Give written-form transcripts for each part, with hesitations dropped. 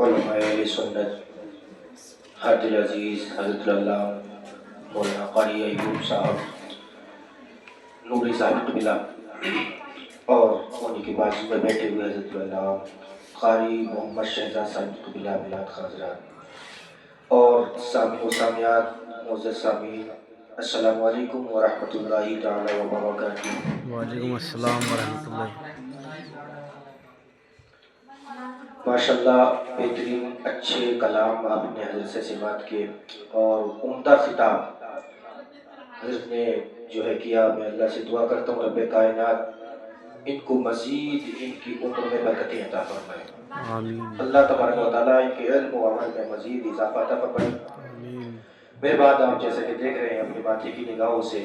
علماء اہل سنت حضرت العزیز حضرت اللہ مولانا قاری ایوب صاحب نوری صاحب قبلہ اور انہیں کے بازو میں بیٹھے ہوئے حضرت اللہ قاری محمد شہزاد صاحب قبلہ ملاد حضرات اور سامع و سامعات معزز سامعین، السلام علیکم ورحمۃ اللہ تعالی وبرکاتہ۔ وعلیکم السلام ورحمۃ اللہ۔ ماشاءاللہ بہترین اچھے کلام آپ نے حضرت سے سماعت کیے اور عمدہ خطاب حضرت نے جو ہے کیا۔ میں اللہ سے دعا کرتا ہوں رب کائنات ان کو مزید ان کی عمر میں برکتیں عطا فرمائے، آمین اللہ تبارک و تعالیٰ ان کے علم و عمل میں مزید اضافہ عطا فرمائے۔ آمین۔ میرے بعد آپ جیسا کہ دیکھ رہے ہیں اپنی ماتھے کی نگاہوں سے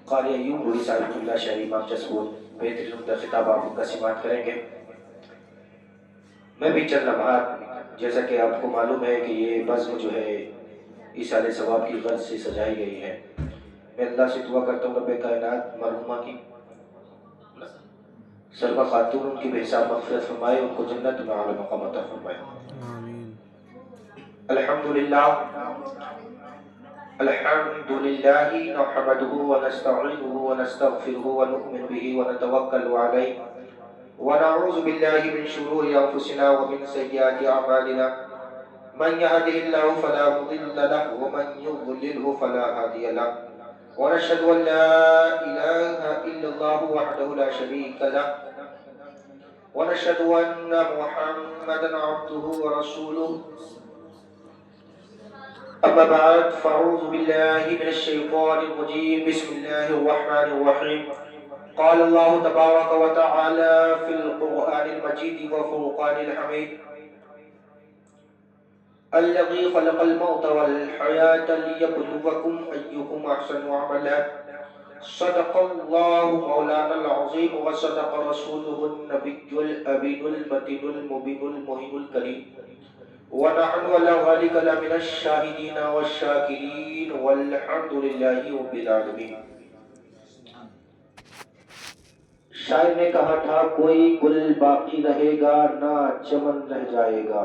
قاری ایوب نوری صاحب اللہ شہری امام چسپور بہترین عمدہ خطاب آپ ان کا سماعت کریں گے۔ میں بھی چند لمحات، جیسا کہ آپ کو معلوم ہے کہ یہ بزم جو ہے ایصال ثواب کی غرض سے سجائی گئی ہے، میں اللہ سے دعا کرتا ہوں رب کائنات مرحومہ کی سربہ خاتون ان کی بے حساب مغفرت فرمائے، ان کو جنت میں اعلی مقام عطا فرمائے۔ آمین۔ الحمدللہ الحمدللہ نحمده ونستعینه ونستغفره ونؤمن به ونتوکل علیہ ونعوذ باللہ من شرور انفسنا ومن سیئات اعمالنا، من يهده الله فلا مضل له ومن يضلله فلا هادي له، ونشهد ان لا اله الا الله وحده لا شريك له، ونشهد ان محمدا عبده ورسوله، اما بعد فاعوذ بالله من الشيطان الرجيم، بسم الله الرحمن الرحيم، قال الله تبارك وتعالى في القرآن المجيد وفرقان الحميد، الذي خلق الموت والحياة ليبلوكم أيكم أحسن عملا، صدق الله مولانا العظيم وصدق رسوله النبي الأمين المتين المبين المهين الكريم، ونحن على ذلك لمن الشاهدين والشاكرين والحمد لله رب العالمين۔ شاعر نے کہا تھا کوئی گل باقی رہے گا نہ چمن رہ جائے گا،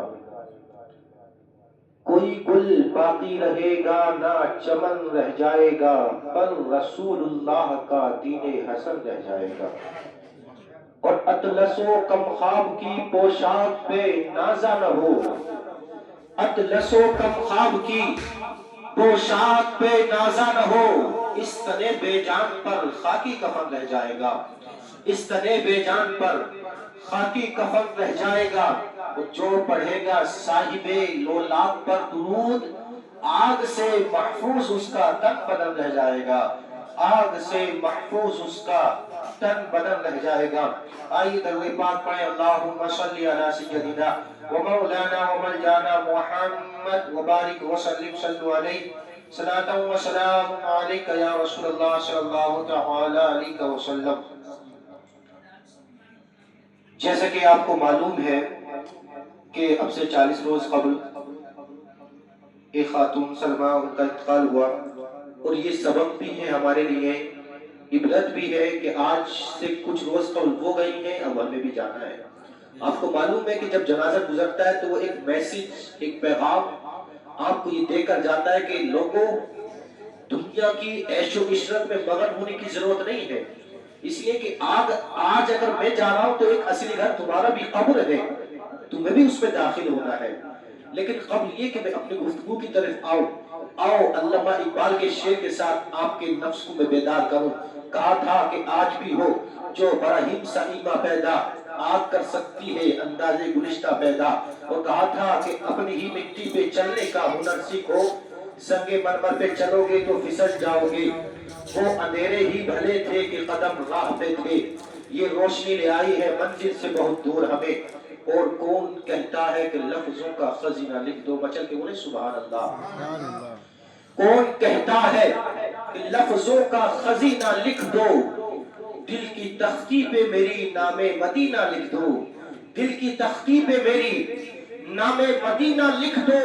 کوئی گل باقی رہے گا نہ چمن رہ جائے گا، پر رسول اللہ کا دین حسن رہ جائے گا، اور اطلس و کم خواب کی پوشاک پہ نازا نہ ہو، اطلس و کم خواب کی پوشاک پہ نازا نہ ہو، اس تنے بے جان پر خاکی کفن رہ جائے گا، اس تنے بے جان پر خاکی کفن رہ جائے گا، جو پڑھے گا صاحب لولاک پر درود، آگ سے محفوظ اس کا تن بدن رہ جائے گا، آگ سے محفوظ اس کا تن بدن رہ جائے گا۔ آئیے درود پاک پڑھیں، اللہم صلی علی سیدنا و مولانا و ملجانا محمد وبارک وسلم صلو علیہ صلاۃ و سلام علیک یا رسول اللہ صلی اللہ تعالی علیہ وسلم۔ جیسا کہ آپ کو معلوم ہے کہ اب سے 40 روز قبل ایک خاتون سلمہ ان کا انتقال ہوا، اور یہ سبب بھی ہے ہمارے لیے، عبرت بھی ہے کہ آج سے کچھ روز قبل وہ گئی ہیں، اب ہمیں بھی جانا ہے۔ آپ کو معلوم ہے کہ جب جنازہ گزرتا ہے تو وہ ایک میسج، ایک پیغام آپ کو یہ دے کر جاتا ہے کہ لوگوں دنیا کی عیش و عشرت میں مغن ہونے کی ضرورت نہیں ہے، اس لیے کہ آج اگر میں جا رہا ہوں تو ایک اصلی گھر تمہارا بھی قبر ہے، تمہیں بھی اس میں داخل ہونا ہے، لیکن قبل یہ کہ میں اپنی گفتگو کی طرف آؤ علامہ اقبال کے شعر کے ساتھ آپ کے نفس کو میں بیدار کروں۔ کہا تھا کہ آج بھی ہو جو براہیم سا ایما پیدا، آگ کر سکتی ہے انداز گلشتہ پیدا، اور کہا تھا کہ اپنی ہی مٹی پہ چلنے کا ہنر سیکھو، سنگ مرمر پہ چلو گے تو پھسل جاؤ گے، وہ اندھیرے ہی بھلے تھے کہ قدم راہ پہ تھے، یہ روشنی لے آئی ہے منزل سے بہت دور ہمیں، اور کون کہتا ہے کہ لفظوں کا خزینہ لکھ دو، مچل کے بولے سبحان اللہ۔ کون کہتا ہے کہ لفظوں کا خزینہ لکھ دو، دل کی تختی پہ میری نام مدینہ لکھ دو، دل کی تختی پہ میری نام مدینہ لکھ دو،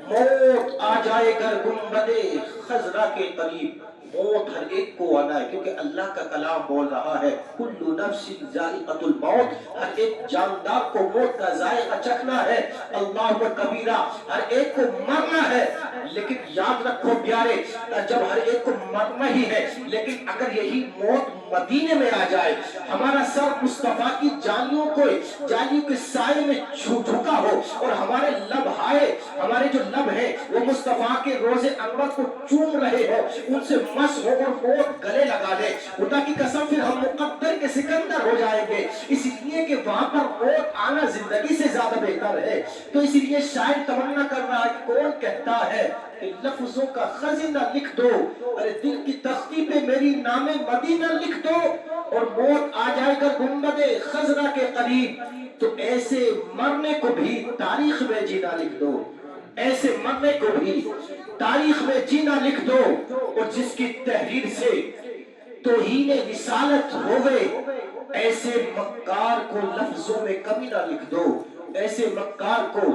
موت آ جائے گر گنبدے خضرا کے قریب، موت ہر ایک کو آنا ہے، کیونکہ اللہ کا کلام بول رہا ہے کل نفس ذائقۃ الموت، ہر ایک جاندار کو موت کا ذائقہ چکھنا ہے، اللہ کو کبیرہ، ہر ایک کو مرنا ہے۔ لیکن یاد رکھو پیارے، جب ہر ایک کو مرنا ہی ہے، لیکن اگر یہی موت مدینے میں آ جائے، ہمارا سر مصطفیٰ کی جالیوں کے سائے میں جھکا ہو، اور ہمارے لب ہمارے جو لب ہے وہ مصطفیٰ کے روزے انور کو چوم رہے ہو، ان سے مس ہو اور موت گلے لگا لے، خدا کی قسم پھر ہم مقدر کے سکندر ہو جائیں گے، اس لیے کہ وہاں پر موت آنا زندگی سے زیادہ بہتر ہے۔ تو اس لیے شاعر تمنا کر رہا ہے، کون کہتا ہے کہ لفظوں کا خزینہ لکھ دو، ارے دل کی تختی پہ میری نام مدینہ لکھ دو، اور موت آ جائے گا گنبد خضرا کے قریب، تو ایسے مرنے کو بھی تاریخ میں جینا لکھ دو، ایسے مرنے کو بھی تاریخ میں جینا لکھ دو، اور جس کی تحریر سے توہین رسالت ہو گئے، ایسے مکار کو لفظوں میں کمی نہ لکھ دو، ایسے مکار کو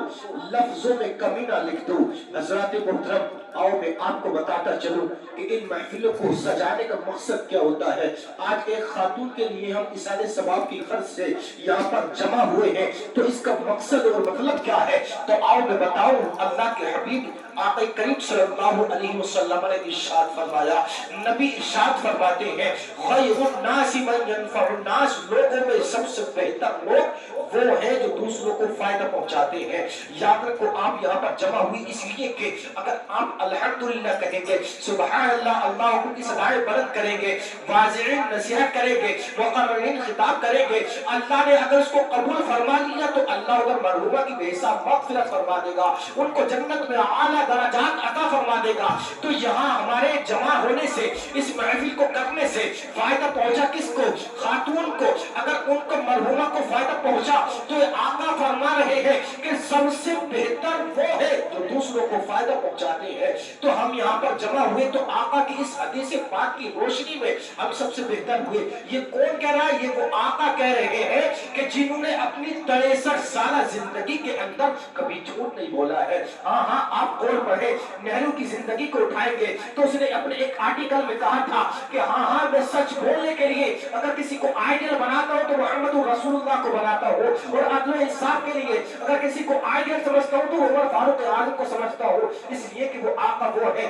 لفظوں میں کمی نہ لکھ دو۔ حضرات محترم، آؤ میں آپ کو بتاتا چلوں کہ ان محفلوں کو سجانے کا مقصد کیا ہوتا ہے۔ آج ایک خاتون کے لیے ہم ایصال ثواب کی غرض سے یہاں پر جمع ہوئے ہیں، تو اس کا مقصد اور مطلب کیا ہے؟ تو آؤ میں بتاؤں۔ اللہ کے حبیب آقا کریم صلی اللہ علیہ وسلم نے ارشاد فرمایا، نبی ارشاد فرماتے ہیں، خیر الناس من ينفع الناس، لوگوں میں سب سے بہتر لوگ وہ ہیں جو دوسروں کو فائدہ پہنچاتے ہیں۔ یاد رکھو، آپ یہاں پر جمع ہوئی اس لیے کہ اگر آپ الحمدللہ کہیں گے، سبحان اللہ، اللہ اکبر کی صدائیں بلند کریں گے، واضعین نصیحت کریں گے، مقررین خطاب کریں گے، اللہ نے اگر اس کو قبول فرما لیا تو اللہ اگر مرحومہ کی بے حساب مغفرت فرما دے گا، ان کو جنت میں اعلیٰ درجات عطا فرما دے گا۔ تو یہاں ہمارے جمع ہونے سے، اس محفل کو کرنے سے فائدہ پہنچا کس کو؟ خاتون کو۔ اگر ان کو مرحومہ کو فائدہ پہنچا تو آقا فرما رہے ہیں کہ سب سے بہتر وہ ہے جو دوسروں کو فائدہ پہنچاتے ہیں۔ تو ہم یہاں پر جمع ہوئے تو آقا کی اس حدیث پاک کی روشنی میں ہم سب سے بہتر ہوئے۔ یہ کون کہہ رہا ہے؟ یہ وہ آقا کہہ رہے ہیں کہ جنہوں نے اپنی 63 سالہ زندگی کے اندر کبھی جھوٹ نہیں بولا ہے۔ ہاں آپ قول پڑھے، نہرو کی زندگی کو اٹھائیں گے تو اس نے اپنے ایک آرٹیکل میں کہا تھا کہ ہاں میں سچ بولنے کے لیے اگر کسی کو آئیڈیل بناتا ہوں تو محمد رسول اللہ کو بناتا ہوں، اور عدل و انصاف کے لیے اگر کسی کو آئیڈیل سمجھتا ہوں تو عمر فاروق اعظم کو سمجھتا ہوں، اس لیے کہ وہ آقا وہ ہے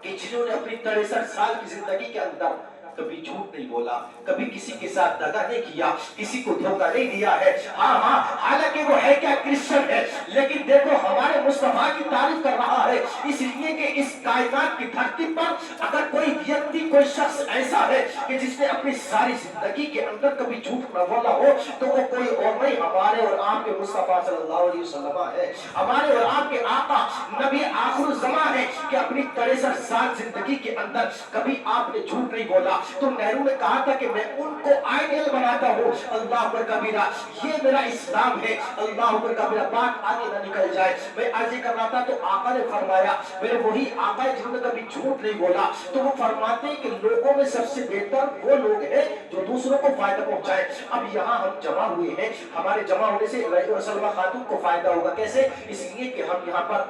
کہ جنہوں نے اپنی 63 سال کی زندگی کے اندر کبھی جھوٹ نہیں بولا، کبھی کسی کے ساتھ دغا نہیں کیا، کسی کو دھوکہ نہیں دیا ہے۔ ہاں حالانکہ وہ ہے کیا؟ کرسچن ہے، لیکن دیکھو ہمارے مصطفیٰ کی تعریف کر رہا ہے، اس لیے کہ اس کائنات کی دھرتی پر اگر کوئی ویکتی، کوئی شخص ایسا ہے کہ جس نے اپنی ساری زندگی کے اندر کبھی جھوٹ نہ بولا ہو تو وہ کوئی اور نہیں، ہمارے اور آپ کے مصطفیٰ صلی اللہ علیہ وسلم ہے۔ ہمارے اور آپ کے آقا نبی آخر الزمان ہے کہ اپنی 63 سال زندگی کے اندر کبھی آپ نے جھوٹ نہیں بولا۔ تو نہرو نے کہا تھا کہ میں ان کو آئیڈیل بناتا ہوں، اللہ اکبر کبیرہ، یہ میرا اسلام ہے، اللہ اکبر کبیرہ۔ بات آگے نہ نکل جائے، میں عرض کر رہا تھا تو آقا نے فرمایا، میرے وہی آقا ہے جنہوں نے کبھی جھوٹ نہیں بولا، تو وہ فرماتے ہیں کہ لوگوں میں سب سے بہتر وہ لوگ ہیں جو دوسروں کو فائدہ پہنچائے۔ اب یہاں ہم جمع ہوئے ہیں، ہمارے جمع ہونے سے سلمہ خاتون کو فائدہ ہوگا، کیسے؟ اس لیے کہ ہم یہاں پر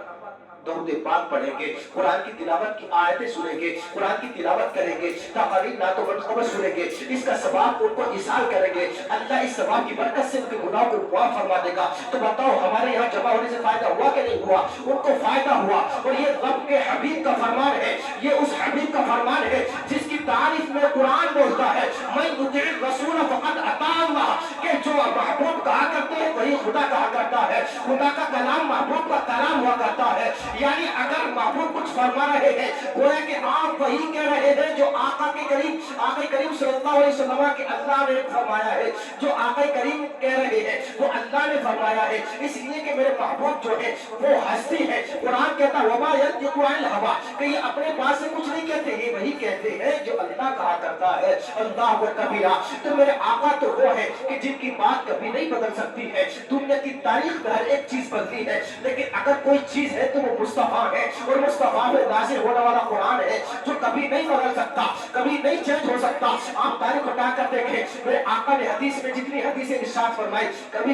درود پاک پڑھیں گے، قرآن کی تلاوت کی آیتیں سنیں گے، قرآن کی تلاوت کریں گے، تقاریر نعت و منقبت سنیں گے، اس کا ثواب ان کو ایصال کریں گے، اللہ اس ثواب کی برکت سے ان کے گناہ کو معاف فرما دے گا۔ تو بتاؤ ہمارے یہاں جمع ہونے سے فائدہ ہوا کہ نہیں ہوا؟ ان کو فائدہ ہوا، اور یہ رب کے حبیب کا فرمان ہے، یہ اس حبیب کا فرمان ہے جس کی تعریف میں قرآن بولتا ہے، من یطع الرسول فقد اطاع اللہ، کہ جو محبوب کہا کرتے ہیں وہی خدا کہا کرتا ہے، خدا کا کلام محبوب کا کلام ہوا کرتا ہے۔ یعنی اگر محبوب کچھ فرما رہے ہیں گویا کہ آپ وہی کہہ رہے ہیں جو آقا کریم صلی اللہ علیہ وسلم کے اللہ نے فرمایا ہے، جو آقا کریم کہہ رہے ہیں وہ اللہ نے فرمایا ہے، اس لیے کہ میرے محبوب جو ہے وہ ہستی ہے۔ قرآن کہتا ہے وما ینطق عن الہویٰ، کہ یہ اپنے پاس سے کچھ نہیں کہتے، یہ وہی کہتے ہیں جو اللہ کہا کرتا ہے، اللہ اکبر کبیرہ۔ تو میرے آقا تو وہ ہے کہ جن کی بات کبھی نہیں بدل سکتی ہے، دنیا کی تاریخ میں ہر ایک چیز بدلی ہے، لیکن اگر کوئی چیز ہے تو وہ مصطفیٰ ہے، اور مصطفیٰ میں نازل ہونے والا قرآن ہے جو کبھی نہیں بدل سکتا، کبھی نہیں چینج ہو سکتا۔ آپ تاریخ اٹھا کر دیکھیں، میرے آقا نے حدیث میں جتنی حدیثیں ارشاد فرمائی، کبھی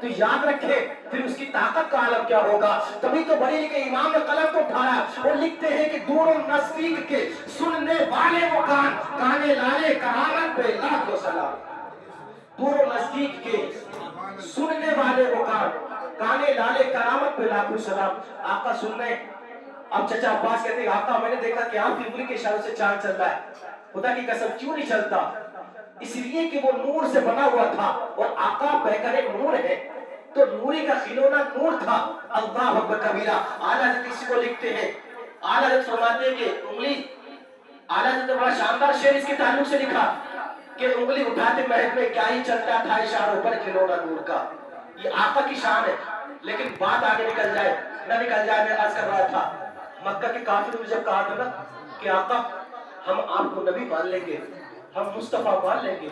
تو یاد رکھے پھر اس کی طاقت کا عالم کیا ہوگا. تبھی تو بڑے لکھے امام نے قلم کو اٹھایا اور لکھتے ہیں کہ دور و نزدیک کے سننے والے وہ کان, کانے لالے کرامت پہ لاکھوں سلام. دور و نزدیک کے سننے والے وہ کان, کانے لالے کرامت پہ لاکھوں سلام. آقا سن رہے. اب چچا عباس کہتے ہیں آقا میں نے دیکھا کہ آپ کی انگلی کے اشاروں سے چاند چل رہا ہے, خدا کی قسم کیوں نہیں چلتا؟ اس لیے کہ وہ نور سے بنا ہوا تھا اور آقا بہکر نور ہے تو نوری کا کھلونا نور تھا. اللہ اکبر کبیرہ. اعلیٰ حضرت اس کو لکھتے ہیں, اعلیٰ حضرت فرماتے ہیں کہ انگلی, اعلیٰ حضرت بڑا شاندار شعر اس کے تعلق سے لکھا کہ انگلی اٹھاتے مہک میں کیا ہی چلتا تھا اشاروں پر کھلونا نور کا. یہ آقا کی شان ہے. لیکن بات آگے نکل جائے نہ نکل جائے, میں عرض کر رہا تھا مکہ کے کافروں نے جب کہا تھا نا کہ آقا ہم آپ کو نبی مان لیں گے, ہم مصطفیٰ مان لیں گے,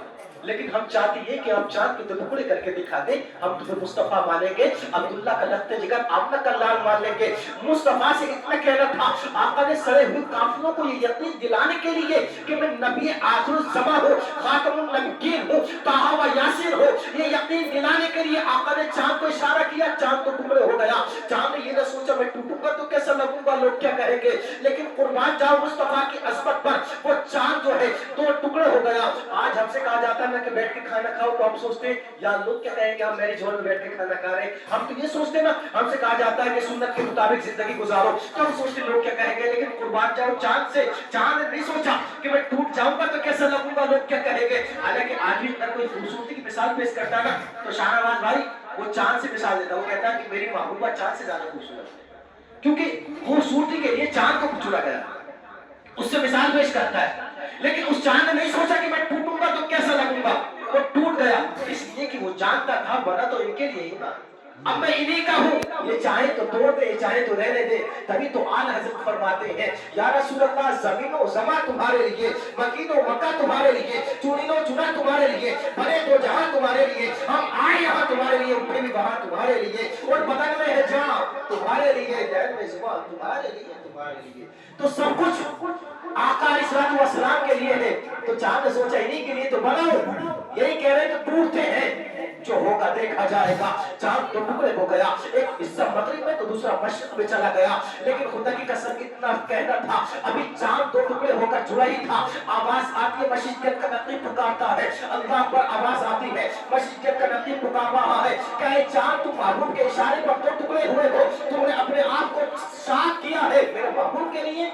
لیکن ہم چاہتے ہیں کہ آپ چاند کے ٹکڑے کر کے دکھا دیں, ہم تمہیں مصطفیٰ مانیں گے, عبداللہ کا لخت جگر آمنہ کا لال مان لیں گے. مصطفیٰ سے اتنا کہنا تھا. آقا نے سڑے ہوئے کافروں کو یہ یقین دلانے کے لیے کہ میں نبی آخر الزماں ہوں, خاتم النبیین ہوں, طٰہٰ و یاسین ہوں, یہ یقین دلانے کے لیے آقا نے چاند کو اشارہ کیا, چاند تو ٹکڑے ہو گیا. چاند نے یہ نہ سوچا میں ٹوٹوں گا تو کیسا لگوں گا, لوگ کیا کہیں گے, لیکن قربان جاؤ مصطفیٰ کی عظمت پر وہ چاند جو ہے دو ٹکڑے ہو گیا. آج ہم سے کہا جاتا ہے کہ بیٹھ کے کھانا کھاؤ تو ہم سوچتے ہیں یار لوگ کیا کہیں گے ہم میری جھول میں بیٹھ کے کھانا کھا رہے ہیں. ہم تو یہ سوچتے ہیں نا, ہم سے کہا جاتا ہے کہ سنت کے مطابق زندگی گزارو تو ہم سوچتے ہیں لوگ کیا کہیں گے. لیکن قربان جاؤ چاند سے, چاند نے نہیں سوچا کہ میں ٹوٹ جاؤں گا تو کیسا لگوں گا, لوگ کیا کہیں گے. حالانکہ آج بھی اگر کوئی خوبصورتی کی مثال پیش کرتا ہے نا تو شاہ نواز بھائی وہ چاند سے مثال دیتا, وہ کہتا ہے کہ میری محبوبہ چاند سے زیادہ خوبصورت ہے, کیونکہ خوبصورتی کے لیے چاند کو چنا گیا, اس سے مثال پیش کرتا ہے. لیکن اس چاند نے نہیں سوچا کہ میں ٹوٹوں گا تو کیسا لگوں گا, وہ ٹوٹ گیا اس لیے کہ وہ جانتا تھا بنا تو ان کے لیے ہی نا, اب میں انہی کا ہوں, یہ چاہے تو توڑ دے یہ چاہے تو رہنے دے. تبھی تو آل حضرت فرماتے ہیں یا رسول اللہ زمین و زماں تمہارے لیے, مکین و مکہ تمہارے لیے, چنین و چنا تمہارے لیے, بنے دو جہاں تمہارے لیے, ہم آئے یہاں تمہارے لیے, اٹھے بھی وہاں تمہارے لیے, اور بدن میں ہے جہاں تمہارے لیے, دین میں زبان تمہارے لیے, تمہارے لیے. تو سب کچھ آقا علیہ السلام کے لیے ہے. تو چاند نے سوچا انہی کے لیے تو بناؤ, یہی کہہ رہے تو ٹوٹتے ہیں, جو ہوگا دیکھا جائے گا. چاند دو ٹکڑے ہو گیا, ایک حصہ مغرب میں تو دوسرا مشرق میں چلا گیا. لیکن خدا کی قسم اتنا کہنا تھا, ابھی چاند دو ٹکڑے ہو کر جڑا ہی تھا, آواز آتی ہے مشرق کا نقیب پکارتا ہے, اللہ پر آواز آتی ہے مشرق کا نقیب پکار رہا ہے, کہے چاند تم محبوب کے اشارے پر دو ٹکڑے ہوئے ہو, تم نے اپنے آپ کو صاف کیا ہے میرے محبوب کے لیے.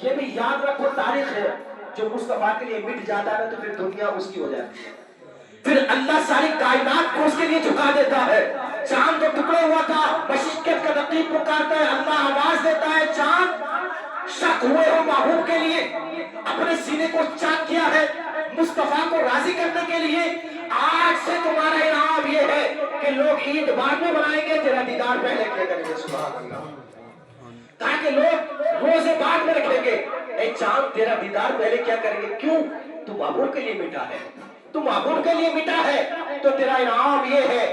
یہ بھی یاد رکھو تاریخ ہے, جو مصطفیٰ کے لیے مٹ جاتا ہے تو پھر دنیا اس کی ہو جاتی ہے, پھر اللہ ساری کائنات کو اس کے لیے جھکا دیتا ہے. چاند تو ٹکڑے ہوا تھا, مشرق کا نقیب پکارتا ہے, اللہ آواز دیتا ہے چاند شک ہوئے ہو محبوب کے لیے, اپنے سینے کو چاک کیا ہے مصطفیٰ کو راضی کرنے کے لیے. آج سے تمہارا انعام یہ ہے کہ لوگ عید بعد میں منائیں گے, تیرا دیدار پہلے کیا کریں گے. سبحان اللہ. تاکہ لوگ روزے بعد میں رکھیں گے, اے چاند تیرا دیدار پہلے کیا کریں گے. کیوں؟ تو محبوب کے لیے مٹا ہے, تو محبوب کے لیے مٹا ہے, تو تیرا انعام یہ ہے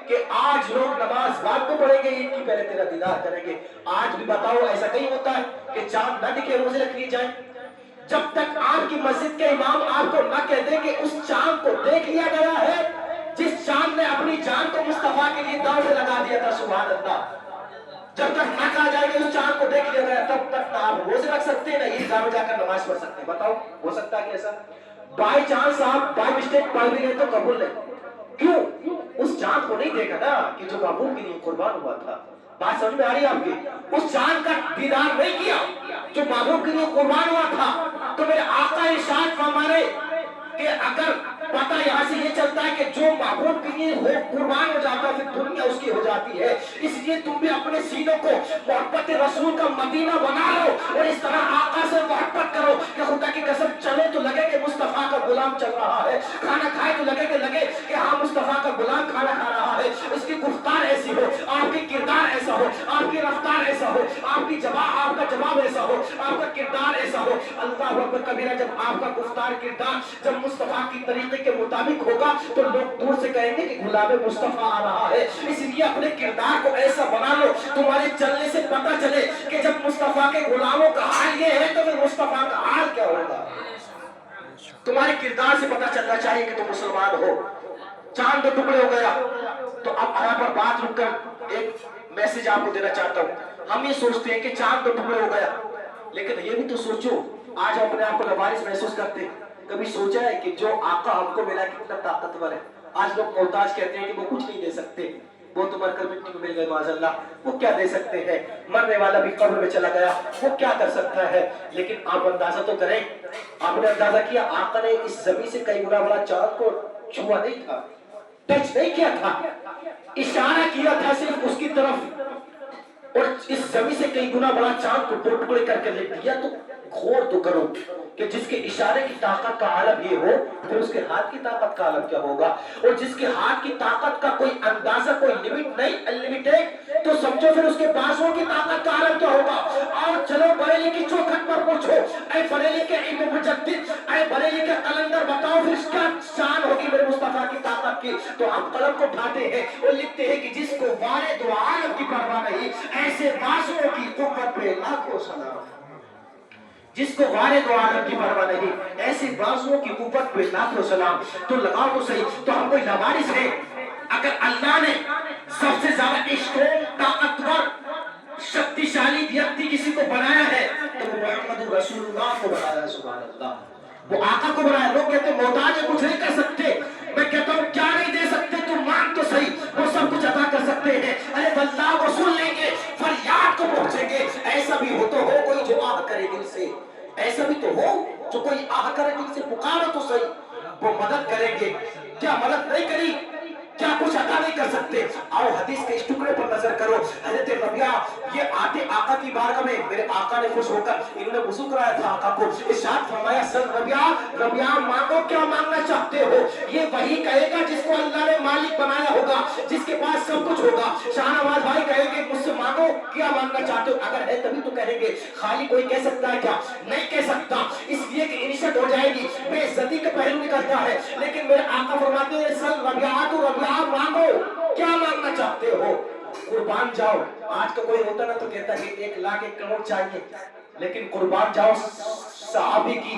کہ آج لوگ نماز بعد میں پڑھیں گے, عید کی پہلے تیرا دیدار کریں گے. آج بھی بتاؤ ایسا کہیں ہوتا ہے کہ چاند نہ دکھے روزے رکھ لیے جائیں؟ جب تک آپ کی مسجد کے امام آپ کو نہ کہہ دیں کہ اس چاند کو دیکھ لیا گیا ہے جس چاند نے اپنی جان کو مصطفیٰ کے لیے داؤ سے لگا دیا تھا, سبحان اللہ, جب تک نہ کہا جائے کہ اس چاند کو دیکھ لیا گیا تب تک نہ آپ روزے رکھ سکتے ہیں, نہ عیدگاہ میں جا کر نماز پڑھ سکتے ہیں. بتاؤ ہو سکتا ہے کہ ایسا بائی چانس آپ بائی مسٹیک پڑھ بھی گئے تو قبول نہیں. کیوں؟ اس چاند کو نہیں دیکھا نا کہ جو محبوب کے لیے قربان ہوا تھا. بات سمجھ میں آ رہی ہے آپ کی؟ اس چاند کا دیدار نہیں کیا جو محبوب کے لیے قربان ہوا تھا. تو میرے آقا ارشاد فرمانے کہ اگر پتہ یہاں سے یہ چلتا ہے کہ جو محبوب کے لیے قربان ہو جاتا ہے پھر دنیا اس کی ہو جاتی ہے, اس لیے تم بھی اپنے سینوں کو محبت رسول کا مدینہ بنا لو اور اس طرح آقا سے محبت کرو کہ خدا کی قسم چلے تو لگے کہ مصطفیٰ کا غلام چل رہا ہے, کھانا کھائے تو لگے کہ ہاں مصطفیٰ کا غلام کھانا کھا رہا ہے. اس کی گفتار ایسی ہو, آپ کی کردار ایسا ہو, آپ کی رفتار ایسا ہو, آپ کا جواب ایسا ہو, آپ کا کردار ایسا ہو. اللہ اکبر کبیرہ. جب آپ کا گفتار کردار جب مصطفیٰ کی طریقے کے مطابق ہوگا تو لوگ دور سے کہیں گے کہ غلام مصطفیٰ آ رہا ہے. اس لیے اپنے کردار کو ایسا بنا لو تمہارے چلنے سے پتہ چلے کہ جب مصطفیٰ کے غلاموں کا حال یہ ہے تو پھر مصطفیٰ کا حال کیا ہوگا. تمہارے کردار سے پتہ چلنا چاہیے کہ تم مسلمان ہو. چاند دو ٹکڑے ہو گیا تو اب یہاں پر بات رک کر ایک میسج آپ کو دینا چاہتا ہوں. ہم یہ سوچتے ہیں کہ چاند تو ٹکڑے ہو گیا, لیکن یہ بھی تو سوچو آج اپنے آپ کو لوارث محسوس کرتے ہیں. کبھی سوچا ہے کہ جو آقا ہم کو ملا کتنا طاقتور ہے؟ آج لوگ محتاج کہتے ہیں کہ وہ کچھ نہیں دے سکتے, وہ تو مر کر مٹی میں مل گئے معاذ اللہ, وہ کیا دے سکتے ہیں؟ مرنے والا بھی قبر میں چلا گیا, وہ کیا کر سکتا ہے؟ لیکن آپ اندازہ تو کریں, آپ نے اندازہ کیا آقا نے اس زمین سے کئی گنا بڑا چاند کو چھوا نہیں تھا, ٹچ نہیں کیا تھا, اشارہ کیا تھا صرف اس کی طرف, اور اس زمین سے کئی گنا بڑا چاند کو دو ٹکڑے کر کے لکھ دیا. تو غور تو کرو کہ جس کے اشارے کی طاقت کا عالم یہ ہو, پھر اس کے ہاتھ کی طاقت کا عالم کیا ہوگا؟ اور جس کے ہاتھ کی طاقت کا کوئی اندازہ, کوئی لمٹ نہیں, انلیمیٹڈ, تو سمجھو پھر اس کے بازوؤں کی طاقت کا عالم کیا ہوگا؟ اور چلو بریلی کی چوکھٹ پر پوچھو, اے بریلی کے علم مجدد, اے بریلی کے قلندر, بتاؤ پھر اس کا شان ہوگی میرے مصطفیٰ کی طاقت کی. تو ہم قلم کو اٹھاتے ہیں اور لکھتے ہیں کہ جس کو وارد و عالم کی پرواہ نہیں, ایسے بازوؤں کی قوت پہ لاکھوں سلام. جس کو وارد و عالم کی پرواہ نہیں, ایسے بازوؤں کی قوت پہ لاکھوں سلام. تو لگاؤ تو صحیح, تو ہم کوئی لوارث ہیں؟ اگر اللہ نے سب سے زیادہ عشق, طاقتور, شکتیشالی ویکتی کسی کو بنایا ہے تو وہ محمد رسول اللہ کو بنایا ہے. سبحان اللہ, وہ آقا کو بنایا. لوگ کہتے ہیں محتاج ہے, کچھ نہیں کر سکتے. میں کہتا ہوں کیا نہیں دے سکتے؟ تم مان تو صحیح, وہ سب کچھ عطا کر سکتے ہیں. ارے بندہ کو سن لیں گے, فریاد کو پہنچیں گے. ایسا بھی ہو تو ہو کوئی جو آہ کرے دل سے, ایسا بھی تو ہو جو کوئی آہ کرے دل سے, پکارو تو صحیح, وہ مدد کریں گے. کیا مدد نہیں کری؟ کیا کچھ عطا نہیں کر سکتے؟ آؤ حدیث کے اس ٹکڑے پر نظر کرو. حضرت ربیعہ یہ آتے آقا کی بارگاہ میں, میرے آقا نے خوش ہو کر, انہوں نے وضو کرایا تھا آقا کو, ارشاد فرمایا سر ربیعہ, ربیعہ مانگو, کیا مانگنا چاہتے ہو؟ یہ وہی کہے گا جس کو اللہ نے مالک بنایا ہوگا, جس کے پاس سب کچھ ہوگا. شاہ نواز بھائی کہیں گے مجھ سے مانگو, کیا مانگنا چاہتے ہو؟ اگر ہے تبھی تو کہیں گے. خالی کوئی کہہ سکتا ہے کیا؟ نہیں کہہ سکتا, اس لیے کہ انشت ہو جائے گی, بے عزتی کا پہلو نکلتا ہے. لیکن میرے آقا فرماتے ہیں سر ربیعہ تو ربیعہ مانگو, کیا مانگنا چاہتے ہو؟ قربان جاؤ. آج کا کوئی ہوتا نا تو کہتا ہے کہ 1 لاکھ 1 کروڑ چاہیے, لیکن قربان جاؤ صحابی کی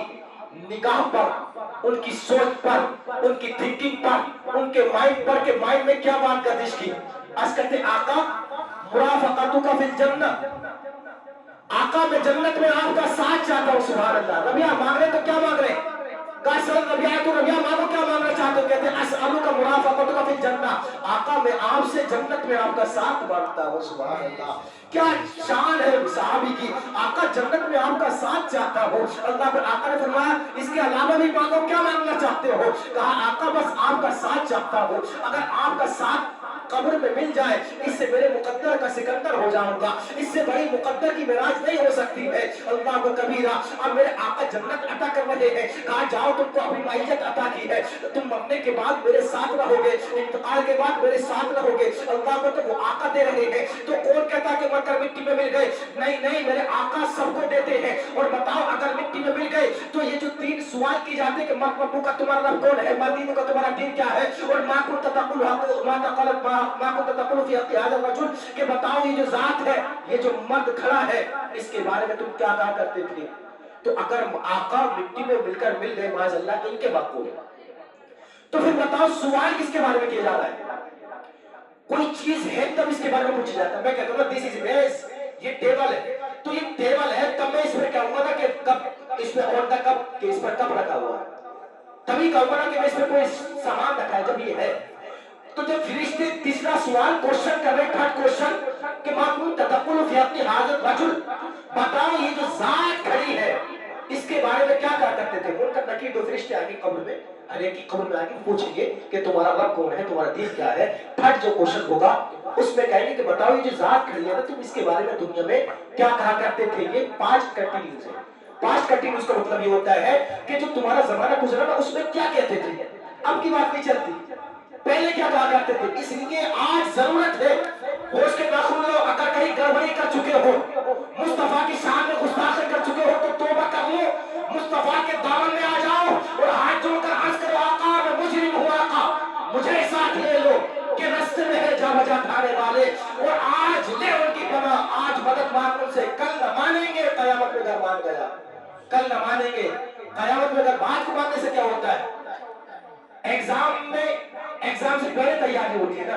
نگاہ پر, ان کی سوچ پر, ان کی تھنکنگ پر, ان کے مائنڈ پر, کہ مائنڈ میں کیا بات گردش کی. اس کہتے آقا مرافقتک فی الجنہ, آقا میں جنت میں آپ کا ساتھ چاہتا ہوں. سبحان اللہ. ربیعہ مانگ رہے تو کیا مانگ رہے؟ کہا سر ربیعہ تو ربیعہ مانگو, کیا مانگنا چاہتے ہو؟ کہتے ہیں اسألک مرافقتک فی الجنہ, آقا میں آپ سے جنت میں آپ کا ساتھ مانگتا ہوں. سبحان اللہ, کیا شان ہے صحابی کی, آقا جنت میں آپ کا ساتھ چاہتا ہوں. اللہ پر آقا نے فرمایا اس کے علاوہ بھی مانگو, کیا مانگنا چاہتے ہو؟ کہا آقا بس آپ کا ساتھ چاہتا ہوں, اگر آپ کا ساتھ قبر میں مل جائے, اس سے میرے مقدر کا سکندر ہو جاؤں گا, اس سے بڑی مقدر کی معراج نہیں ہو سکتی ہے. اللہ کو کبیرہ. اب میرے آقا جنت عطا کر رہے ہیں, کہا جاؤ تم کو اپنی معیت عطا کی ہے, تم مرنے کے بعد میرے ساتھ رہو گے, انتقال کے بعد میرے ساتھ رہو گے. اللہ کو تو وہ آقا دے رہے ہیں, تو کون کہتا کہ مر کر مٹی میں مل گئے؟ نہیں نہیں, میرے آقا سب کو دیتے ہیں. اور بتاؤ اگر مٹی میں مل گئے تو یہ جو 3 سوال کی جاتے کہ ماں ربو کا تمہارا رب کون ہے, ماں دینو کا تمہارا دین کیا ہے, اور ماں کو تتقل ماں کو تتقل فی اقتیاد الرجل, کہ بتاؤ یہ جو ذات ہے, یہ جو مرد کھڑا ہے, اس کے بارے میں تم کیا کہا کرتے تھے؟ تو اگر آقا مٹی میں مل کر مل گئے معاذ اللہ, ان کے باپ کو, تو پھر بتاؤ سوال کس کے بارے میں کیا جا رہا ہے؟ کوئی چیز ہے تب اس کے بارے میں پوچھا جاتا ہے. میں کہتا ہوں دس از میز, یہ ٹیبل ہے, تو یہ ٹیبل ہے, تب میں اس پر کہوں گا نا کہ کب اس پہ اور کب, کہ اس پر کب رکھا ہوا ہے, تبھی کہوں گا نا کہ میں اس پہ کوئی سامان رکھا ہے جب یہ ہے. تو جب فرشتے تیسرا سوال کوشچن کر رہے, تھرڈ کوشچن, کہ ماں کو تتقل فی اقتیاد الرجل, بتاؤ یہ جو ذات کھڑی ہے اس کے بارے میں کیا کہا کرتے تھے؟ منکر نکیر 2 فرشتے آگے قبر میں, ہر ایک کی قبر میں آگے پوچھیں گے کہ تمہارا رب کون ہے, تمہارا دین کیا ہے. تھرڈ جو کوشچن ہوگا اس میں کہیں گے کہ بتاؤ یہ جو ذات کھڑی ہے نا, تم اس کے بارے میں دنیا میں کیا کہا کرتے تھے؟ یہ 5 کنٹینیوز ہے. 5 کنٹینیوز کا مطلب یہ ہوتا ہے کہ جو تمہارا زمانہ گزرا نا اس میں کیا کہتے تھے, اب کی بات نہیں چلتی, پہلے کیا کہا کرتے تھے. اس لیے آج ضرورت ہے ہوش کے ناخن لو, اگر کہیں گڑبڑی کر چکے ہو, مصطفیٰ کی شان میں گستاخی کر چکے ہو تو توبہ کر لو, مصطفیٰ کے دامن میں آ جاؤ اور ہاتھ جوڑ کر عرض کرو آقا میں مجرم ہوں, آقا مجھے ساتھ لے لو, کہ رستے میں ہے جا بجا کھانے والے, اور آج لے ان کی پناہ, آج مدد مانگ ان سے, کل نہ مانیں گے قیامت میں گھر مان گیا, کل نہ مانیں گے قیامت میں گھر. بات کو ماننے سے کیا ہوتا ہے؟ ایگزام سے پہلے تیاری ہوتی ہے نا,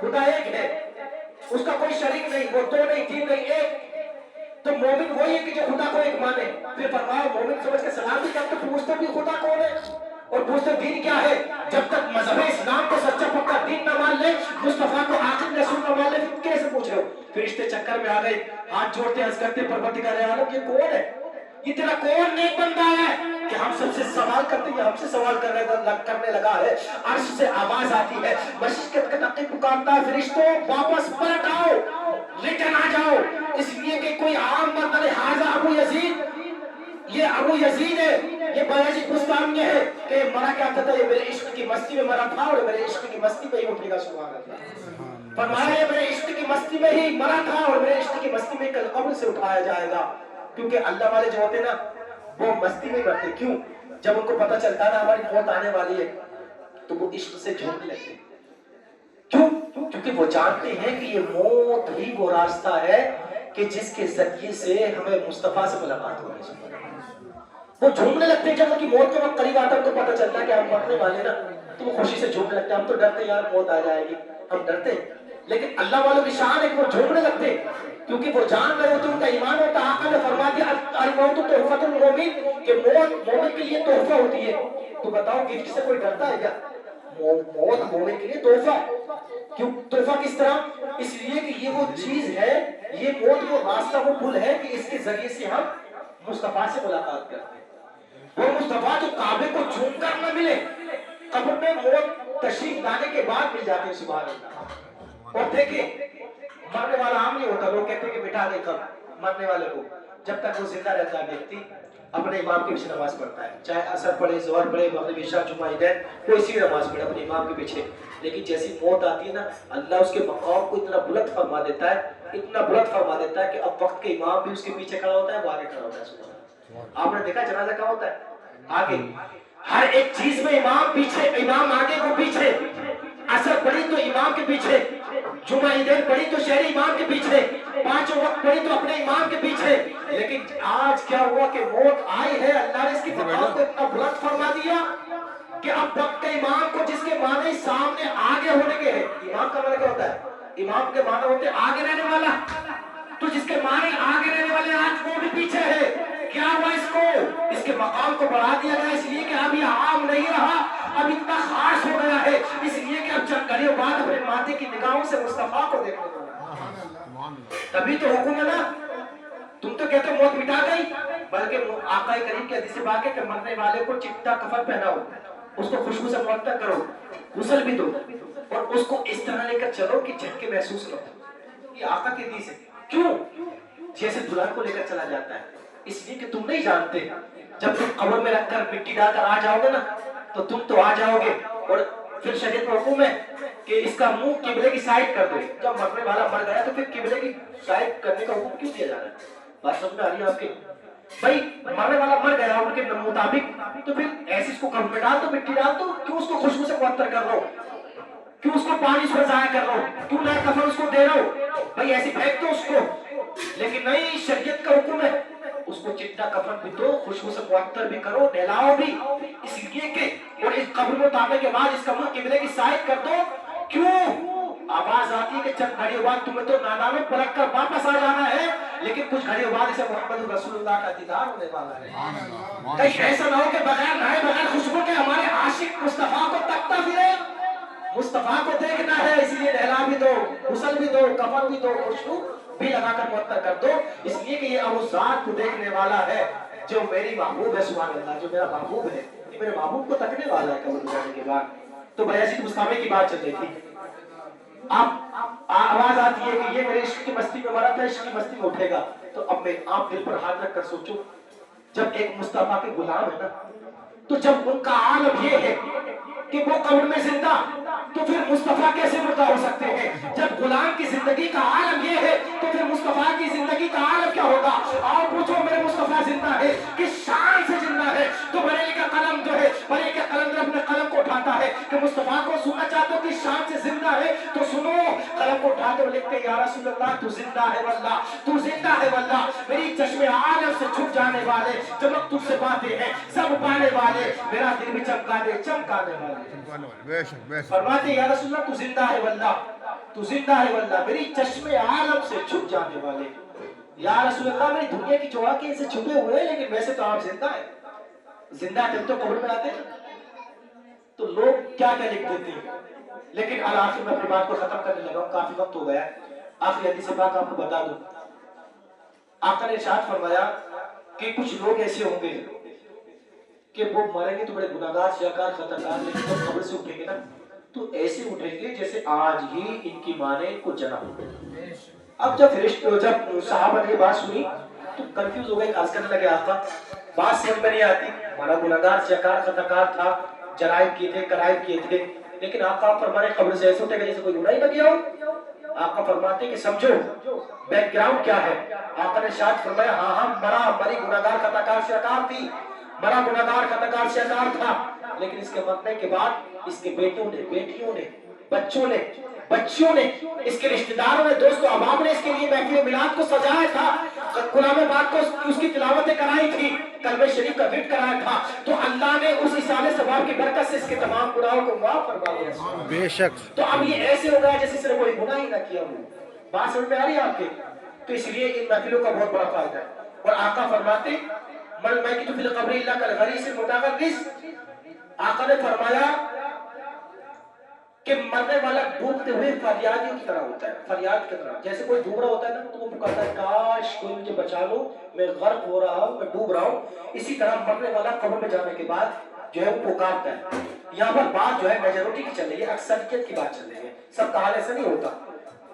خدا ایک ہے, اس کا کوئی شریک نہیں, وہ دو نہیں تین نہیں ایک. تو مومن وہی ہے کہ جو خدا کو ایک مانے. پھر فرمایا مومن سمجھ کے سلام بھی کرتے پوچھتے بھی خدا کون ہے اور پوچھتے دین کیا ہے. جب تک مذہب اسلام کو سچا پکا دین نہ مان لے, مصطفیٰ کو آخری رسول نہ مان لے, پھر کیسے پوچھ رہے ہو. فرشتے چکر میں آ گئے, ہاتھ جوڑتے عرض کرتے پروردگار عالم یہ کون ہے, یہ تیرا کون نیک بندہ ہے کہ ہم سب سے سوال کرتے ہیں, ہم سے سوال کرنے لگا ہے. عرش سے آواز آتی ہے, مشرق کے نقی پکارتا ہے فرشتوں واپس پلٹ آؤ, ریٹرن آ جاؤ. اس لیے کہ کوئی عام بندہ نہیں, حاضر ابو یزید, یہ ابو یزید ہے, یہ بایزید بستامی ہے کہ مرا کیا کہتا ہے, یہ میرے عشق کی مستی میں مرا تھا اور میرے عشق کی مستی میں ہی اٹھے گا. سبحان اللہ. فرمایا یہ میرے عشق کی مستی میں ہی مرا تھا اور میرے عشق کی مستی میں کل قبر سے اٹھایا جائے گا. کیونکہ اللہ والے جو ہوتے نا وہ مستی میں مرتے. کیوں؟ جب ان کو پتہ چلتا نا ہماری موت آنے والی ہے تو وہ عشق سے جھومنے لگتے. کیوں؟ کیونکہ وہ جانتے ہیں کہ یہ موت ہی وہ راستہ ہے کہ جس کے ذریعے سے ہمیں مصطفیٰ سے ملاقات ہوگی. وہ جھومنے لگتے ہیں. جب ان کی موت کے وقت قریب آتا ہے ان کو پتہ چلتا ہے کہ ہم مرنے والے نا, تو وہ خوشی سے جھومنے لگتے ہیں. ہم تو ڈرتے ہیں یار موت آ جائے گی, ہم ڈرتے ہیں, لیکن اللہ والوں کی شان ہے کہ وہ جھومنے لگتے ہیں کیونکہ وہ جان رہے ہوتے, ان کا ایمان ہوتا ہے. آقا نے فرما دیا الموت تحفۃ المؤمن, کہ موت مومن کے لیے تحفہ ہوتی ہے. تو بتاؤ گفٹ سے کوئی ڈرتا ہے کیا؟ موت مومن کے لیے تحفہ. کیوں تحفہ کس طرح؟ اس لیے کہ یہ وہ چیز ہے, یہ موت وہ راستہ وہ پل ہے کہ اس کے ذریعے سے ہم مصطفیٰ سے ملاقات کرتے ہیں. وہ مصطفیٰ جو کعبے کو چھوم کر نہ ملے, قبر میں موت تشریف لانے کے بعد مل جاتے ہیں. سبحان اللہ. اور دیکھیں مرنے والا عام نہیں ہوتا, لوگ کہتے ہیں کہ بٹھا دے کب مرنے والے کو, جب تک وہ زندہ رہتا ہے ویکتی اپنے امام کے پیچھے نماز پڑھتا ہے, چاہے عصر پڑھے, ظہر پڑھے, مغرب, عشاء, جمعہ, عیدین, کوئی سی نماز پڑھے اپنے امام کے پیچھے. لیکن جیسی موت آتی ہے نا, اللہ اس کے مقام کو اتنا بلند فرما دیتا ہے, اتنا بلند فرما دیتا ہے کہ اب وقت کے امام بھی اس کے پیچھے کھڑا ہوتا ہے, وہ آگے کھڑا ہوتا ہے. سبحان. آپ نے دیکھا جنازہ کہاں ہوتا ہے؟ آگے. ہر ایک چیز میں امام پیچھے, امام آگے کو پیچھے. عصر پڑھی تو امام کے پیچھے, جمعہ عیدین پڑھی تو شہری امام کے پیچھے, پانچوں وقت پڑھی تو اپنے امام کے پیچھے. لیکن آج کیا ہوا کہ موت آئی ہے, اللہ نے اس کی مقام کو اتنا بلند فرما دیا کہ اب وقت کے امام کو, جس کے معنی سامنے آگے ہونے کے ہیں. امام کا معنی کیا ہوتا ہے؟ امام کے معنی ہوتے آگے رہنے والا, تو جس کے معنی آگے رہنے والے آج وہ بھی پیچھے ہے. کیا ہوا اس کو؟ اس کے مقام کو بڑھا دیا گیا, اس لیے کہ اب یہ عام نہیں رہا, اب اتنا خاص ہو گیا ہے, اس لیے کہ اب چند گھڑیوں بعد اپنے ماتے کی نگاہوں سے مصطفیٰ کو دیکھنے کو ملا. تبھی تو حکم ہے نا, تم تو کہتے موت مٹا گئی, بلکہ آقا کریم کی حدیث پاک ہے کہ مرنے والے کو چٹا کفن پہناؤ, اس کو خوشبو سے معطر کرو, غسل بھی دو, اور اس کو اس طرح لے کر چلو کہ جھٹکے محسوس نہ ہو. یہ آقا کی حدیث ہے. کیوں؟ جیسے دلہن کو لے کر چلا جاتا ہے, اس لیے کہ تم نہیں جانتے جب تم قبر میں رکھ کر مٹی ڈال کر آ جاؤ گے نا, تو تم تو آ جاؤ گے, اور پھر شریعت میں حکم ہے کہ اس کا منہ قبلے کی سائڈ کر دو. جب مرنے والا مر گیا تو پھر قبلے کی سائڈ کرنے کا حکم کیوں دیا جا رہا ہے؟ بات سمجھ میں آ رہی ہے آپ کے؟ بھائی مرنے والا مر گیا ان کے مطابق, تو پھر ایسے اس کو قبر میں ڈال دو, مٹی ڈال دو, کیوں اس کو خوشبو سے معطر کر رہا ہو, کیوں اس کو پانی سے ضائع کر رہا ہو, کیوں نیا کفن اس کو دے رہا ہو؟ بھائی ایسے پھینک دو اس کو. لیکن نہیں, شریعت کا حکم ہے اس کو چٹا کفن بھی دو, خوشبو سے معطر بھی کرو, نہلاؤ بھی, اس لیے کہ اور اس قبر میں اتارنے کے بعد اس کا منہ قبلے کی سائڈ کر دو. کیوں؟ آواز آتی ہے کہ چند گھڑیوں بعد تمہیں تو نادانوں پلٹ کر واپس آ جانا ہے, لیکن کچھ گھڑیوں بعد اسے محمد رسول اللہ کا دیدار ہونے والا ہے. کہیں ایسا نہ ہو کہ بغیر نہائے بغیر خوشبو کے ہمارے عاشق مصطفیٰ کو تکتا پھرے. مصطفیٰ کو دیکھنا ہے, اس لیے نہلا بھی دو, غسل بھی دو, کفن بھی دو, خوشبو بھی لگا کر معطر کر دو, اس لیے کہ یہ ابو ذات کو دیکھنے والا ہے جو میری محبوب ہے. سبحان اللہ. جو میرا محبوب ہے یہ میرے محبوب کو تکنے والا ہے قبر میں جانے کے بعد. تو بایزید بستامی کی بات چل رہی تھی, اب آواز آتی ہے کہ یہ میرے عشق کی مستی میں مرا تھا, عشق کی مستی میں اٹھے گا. تو اب میں آپ دل پر ہاتھ رکھ کر سوچو, جب ایک مصطفیٰ کے غلام ہے نا, تو جب ان کا عالم یہ ہے کہ وہ قبر میں زندہ, تو پھر مصطفیٰ کیسے مردہ ہو سکتے ہیں؟ جب غلام کی زندگی کا عالم یہ ہے تو پھر مصطفیٰ کی زندگی کا عالم کیا ہوگا؟ اور پوچھو میرے مصطفیٰ زندہ ہے, کس شان سے زندہ ہے؟ تو بریلی کا قلم جو ہے, بریلی کا قلم اپنے قلم کو اٹھاتا ہے کہ مصطفیٰ کو سننا چاہتے ہو کس شان سے زندہ ہے, تو سنو. قلم کو اٹھاتے ہوئے لکھتے یا رسول اللہ تو زندہ ہے واللہ, تو زندہ ہے واللہ, میری چشمے عالم سے چھپ جانے والے, چمک تجھ سے باتیں ہیں سب پانے والے, میرا دل بھی چمکا دے چمکانے والے. فرماتے یا رسول اللہ تو زندہ ہے واللہ, تو زندہ ہے واللہ میری چشمے عالم سے چھپ جانے والے. یا رسول اللہ میری دنیا کی چوراکے سے چھپے ہوئے ہیں لیکن ویسے تو آپ زندہ ہیں. زندہ ہے تب تو قبر میں آتے ہیں. تو لوگ کیا کیا لکھ دیتے ہیں. لیکن آخر میں اپنی بات کو ختم کرنے لگا ہوں, کافی وقت ہو گیا ہے. آخری حدیث بات آپ کو بتا دوں. آقا نے ارشاد فرمایا کہ کچھ لوگ ایسے ہوں گے کہ وہ مریں گے تو بڑے گناہگار سیاکار خطاکار, لیکن جب قبر سے اٹھیں گے نا تو ایسے اٹھیں گے جیسے آج ہی ان کی ماں نے ان کو جنا. اب جب صحابہ نے یہ بات سنی تو کنفیوز ہو گئے, عرض کرنے لگے آقا بات سمجھ میں نہیں آتی, ہمارا گناہگار سیاکار خطاکار تھا, جرائم کیے تھے, کرائم کیے تھے, لیکن آقا فرمانے قبر سے ایسے اٹھے گا جیسے کوئی گناہ ہی نہ کیا ہو. آقا فرماتے کہ سمجھو بیک گراؤنڈ کیا ہے. آقا نے ارشاد فرمایا ہاں مری گناہگار خطاکار سیاکار تھی, مرا گناہگار خطاکار سیاکار تھا, لیکن اس کے مرنے کے بعد اس کے بیٹوں نے, بیٹیوں نے, بچوں نے, اس کے رشتہ داروں نے, دوستوں احباب نے اس کے لیے محفل میلاد کو سجایا تھا, کلام پاک کو اس کی تلاوتیں کرائی تھی, کلمہ شریف کا ورد کرایا تھا, تو اللہ نے اس اصالے ثواب کی برکت سے اس کے تمام گناہوں کو معاف فرما دیا. بے شک. تو اب یہ ایسے ہو گیا جیسے اس نے کوئی گناہ ہی نہ کیا ہو. بات سمجھ میں آ رہی ہے آپ کے؟ تو اس لیے ان محفلوں کا بہت بڑا فائدہ ہے. اور آقا فرماتے من میت فی القبر الا کالغریس المتغرس. آقا نے فرمایا کہ مرنے والا ڈوبتے ہوئے فریادیوں کی طرح ہوتا ہے, فریاد کی طرح. جیسے کوئی ڈوب رہا ہوتا ہے نا تو وہ پکارتا ہے کاش کوئی مجھے بچا لو, میں غرق ہو رہا ہوں, میں ڈوب رہا ہوں. اسی طرح مرنے والا قبر میں جانے کے بعد جو ہے وہ پکارتا ہے. یہاں پر بات جو ہے میجورٹی کی چل رہی ہے, اکثریت کی بات چل رہی ہے. سب کا حال ایسا نہیں ہوتا.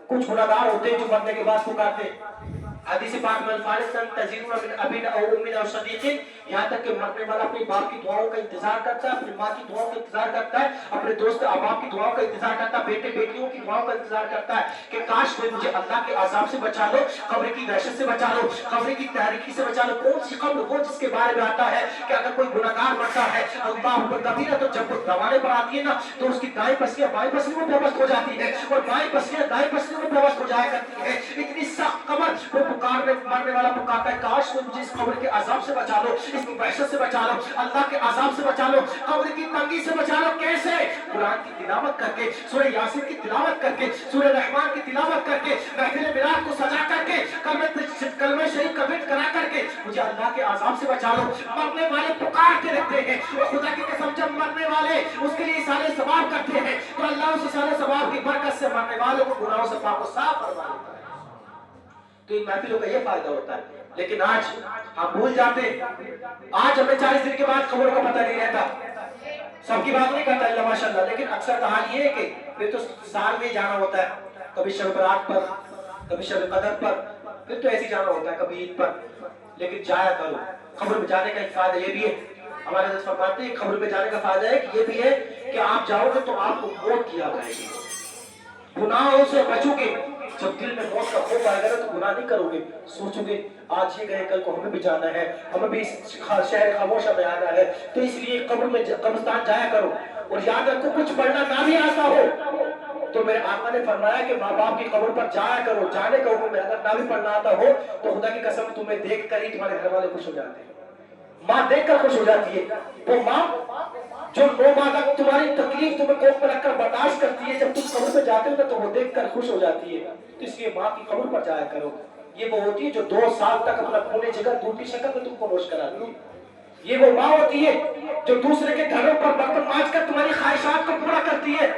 کچھ گناہگار ہوتے ہیں جو مرنے کے بعد پکارتے ہیں. حدیث پاک میں الفارس تنتظرون من ابین او امین او صدیق, یہاں تک کہ مرنے والا اپنے باپ کی دعاؤں کا انتظار کرتا ہے, اپنی ماں کی دعاؤں کا انتظار کرتا ہے, اپنے دوست احباب کی دعاؤں کا انتظار کرتا ہے, بیٹے بیٹیوں کی دعاؤں کا انتظار کرتا ہے کہ کاش کوئی مجھے اللہ کے عذاب سے بچا لو, قبر کی دہشت سے بچا لو, قبر کی تاریکی سے بچا لو. کون سی قبر؟ وہ جس کے بارے میں آتا ہے کہ اگر کوئی گناہگار مرتا ہے اللہ اکبر کبیرہ, تو جب وہ دوانے پر آتی ہے نا تو اس کی دائیں پسلیاں بائیں پسلیوں میں پیوست ہو جاتی ہے اور بائیں پسلیاں دائیں پسلیوں میں پیوست ہو جایا کرتی ہے. اتنی سخت قبر. وہ پکارنے مرنے والا پکارتا ہے کاش کوئی مجھے اس قبر کے عذاب سے بچا لو, اس کی وحشت سے بچا لو, اللہ کے عذاب سے بچا لو, قبر کی تنگی سے بچا لو. کیسے؟ قرآن کی تلاوت کر کے, سورہ یاسین کی تلاوت کر کے, سورہ رحمان کی تلاوت کر کے, محفل میلاد کو سجا کر کے, کلمہ شریف کا ورد کرا کر کے مجھے اللہ کے عذاب سے بچا لو. مرنے والے پکار کے رکھتے ہیں اور خدا کی قسم جب مرنے والے اس کے لیے اصالے ثواب کرتے ہیں تو اللہ اس اصالے ثواب کی برکت سے مرنے والوں کو گناہوں سے پاک و صاف فرما دیتا ہے. تو ان محفلوں کا یہ فائدہ ہوتا ہے. لیکن آج ہم بھول جاتے, آج ہمیں 40 دن کے بعد قبر کا پتہ نہیں رہتا. سب کی بات نہیں کرتا اللہ ماشاءاللہ, لیکن اکثر کا حال یہ ہے کہ پھر تو سال میں جانا ہوتا ہے, کبھی شب برات پر, کبھی شب قدر پر, پھر تو ایسے جانا ہوتا ہے, کبھی عید پر. لیکن جایا کرو. قبر میں جانے کا ایک فائدہ یہ بھی ہے, ہمارے حضرت فرماتے ہیں قبر میں جانے کا فائدہ ہے کہ یہ بھی ہے کہ آپ جاؤ گے تو آپ کو موت کی یاد آئے گی, گناہوں سے بچو گے. جب دل میں موت کا خوف آئے گا تو گناہ نہیں کرو گے, سوچو گے آج یہ گئے کل کو ہمیں بھی جانا ہے, ہمیں بھی اس شہر خاموشہ میں آنا ہے. تو اس لیے قبر میں قبرستان جایا کرو. اور یاد رکھو کچھ پڑھنا نہ بھی آتا ہو تو میرے آقا نے فرمایا کہ ماں باپ کی قبر پر جایا کرو. جانے کا حکم ہے, اگر نہ بھی پڑھنا آتا ہو تو خدا کی قسم تمہیں دیکھ کر ہی تمہارے گھر والے خوش ہو جاتے ہیں. ماں دیکھ کر خوش ہو جاتی ہے. وہ ماں جو 9 ماہ تک تمہاری تکلیف تمہیں کوکھ میں رکھ کر برداشت کرتی ہے, جب تم قبر پہ جاتے ہو تو وہ دیکھ کر خوش ہو جاتی ہے. تو اس لیے ماں کی قبر پر جایا کرو. یہ وہ ہوتی ہے جو 2 سال تک اپنا خون جگر دودھ کی شکل میں تم کو نوش کراتی ہے. یہ وہ ماں ہوتی ہے جو دوسرے کے گھروں پر برتن مانج کر تمہاری خواہشات کو پورا کرتی ہے.